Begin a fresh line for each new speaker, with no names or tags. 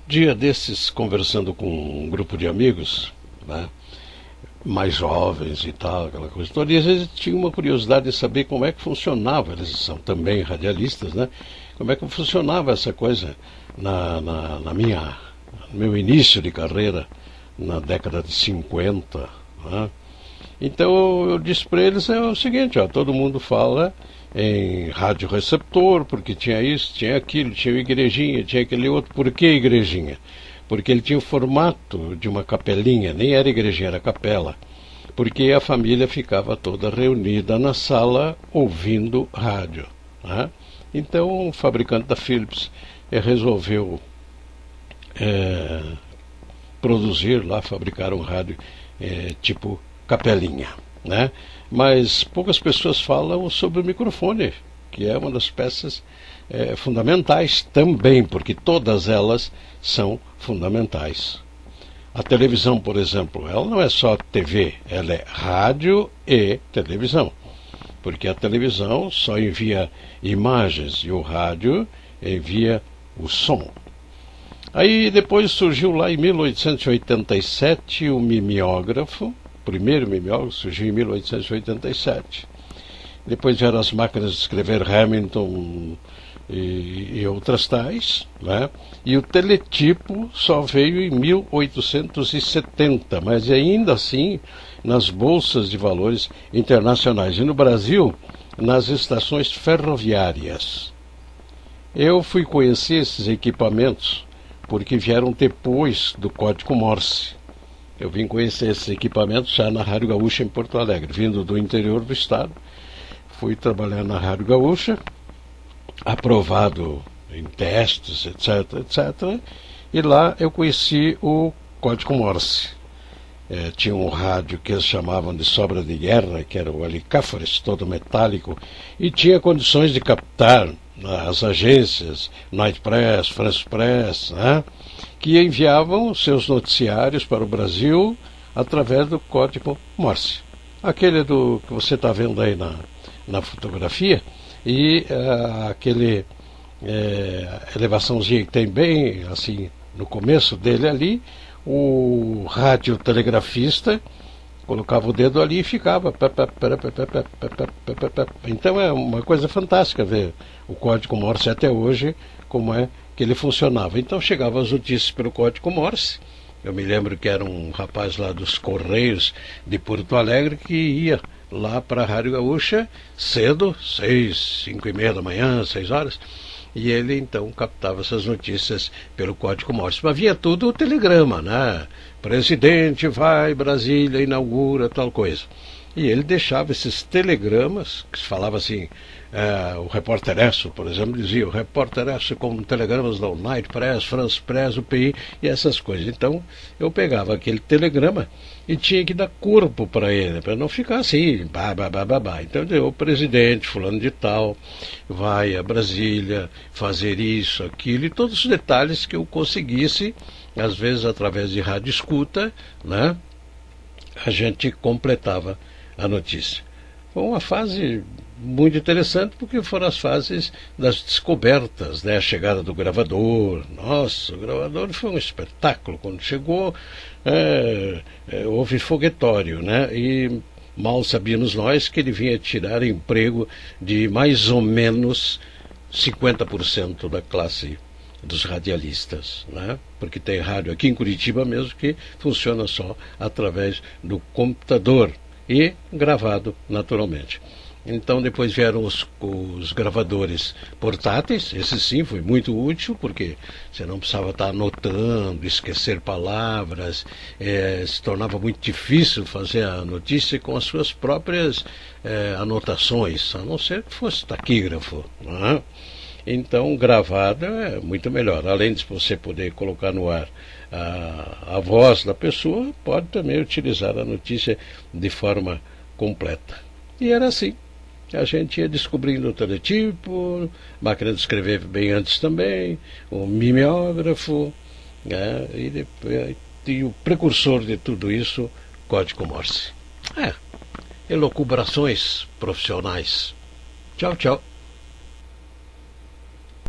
Dia desses, conversando com um grupo de amigos, né, mais jovens e tal, aquela coisa toda, e às vezes tinha uma curiosidade de saber como é que funcionava, eles são também radialistas, né? Como é que funcionava essa coisa no meu início de carreira, na década de 50, né? Então eu disse para eles é o seguinte, ó, todo mundo fala em rádio receptor, porque tinha isso, tinha aquilo, tinha igrejinha, tinha aquele outro. Por que igrejinha? Porque ele tinha o formato de uma capelinha, nem era igrejinha, era capela. Porque a família ficava toda reunida na sala ouvindo rádio, né? Então o fabricante da Philips resolveu produzir lá, fabricar um rádio tipo capelinha, né? Mas poucas pessoas falam sobre o microfone, que é uma das peças fundamentais também, porque todas elas são fundamentais. A televisão, por exemplo, ela não é só TV, ela é rádio e televisão, porque a televisão só envia imagens e o rádio envia o som. Aí depois surgiu lá em 1887 o mimeógrafo. O primeiro mimeógrafo surgiu em 1887. Depois vieram as máquinas de escrever Hamilton e outras tais, né? E o teletipo só veio em 1870, mas ainda assim nas bolsas de valores internacionais. E no Brasil, nas estações ferroviárias. Eu fui conhecer esses equipamentos porque vieram depois do Código Morse. Eu vim conhecer esses equipamentos já na Rádio Gaúcha em Porto Alegre, vindo do interior do estado. Fui trabalhar na Rádio Gaúcha, aprovado em testes, etc, etc. E lá eu conheci o Código Morse. Tinha um rádio que eles chamavam de sobra de guerra, que era o alicáfores, todo metálico, e tinha condições de captar as agências, Night Press, France Press, né? Que enviavam seus noticiários para o Brasil através do Código Morse. Aquele que você está vendo aí na fotografia, e aquele elevaçãozinha que tem bem assim no começo dele ali, o radiotelegrafista colocava o dedo ali e ficava. Então é uma coisa fantástica ver o Código Morse até hoje, como é que ele funcionava. Então chegavam as notícias pelo Código Morse. Eu me lembro que era um rapaz lá dos Correios de Porto Alegre que ia lá para a Rádio Gaúcha cedo, 5:30 da manhã, 6 horas, e ele então captava essas notícias pelo Código Morse. Mas via tudo o telegrama, né? Presidente vai, Brasília inaugura tal coisa. E ele deixava esses telegramas, que se falava assim, o repórter Esso, por exemplo, dizia, o repórter Esso com telegramas da Night Press, France Press, UPI e essas coisas. Então eu pegava aquele telegrama e tinha que dar corpo para ele, para não ficar assim, babá. Então o presidente, fulano de tal, vai a Brasília fazer isso, aquilo, e todos os detalhes que eu conseguisse, às vezes através de rádio escuta, né? A gente completava a notícia. Foi uma fase muito interessante, porque foram as fases das descobertas, né? A chegada do gravador. Nossa, o gravador foi um espetáculo. Quando chegou, houve foguetório, né? E mal sabíamos nós que ele vinha tirar emprego de mais ou menos 50% da classe dos radialistas, né? Porque tem rádio aqui em Curitiba mesmo que funciona só através do computador e gravado naturalmente. Então depois vieram os gravadores portáteis. Esse sim foi muito útil, porque você não precisava estar anotando, esquecer palavras, se tornava muito difícil fazer a notícia com as suas próprias anotações, a não ser que fosse taquígrafo, né? Então, gravado é muito melhor. Além de você poder colocar no ar a voz da pessoa, pode também utilizar a notícia de forma completa. E era assim. A gente ia descobrindo o teletipo, máquina de escrever bem antes também, o mimeógrafo, né? E o precursor de tudo isso, Código Morse. Elucubrações profissionais. Tchau, tchau.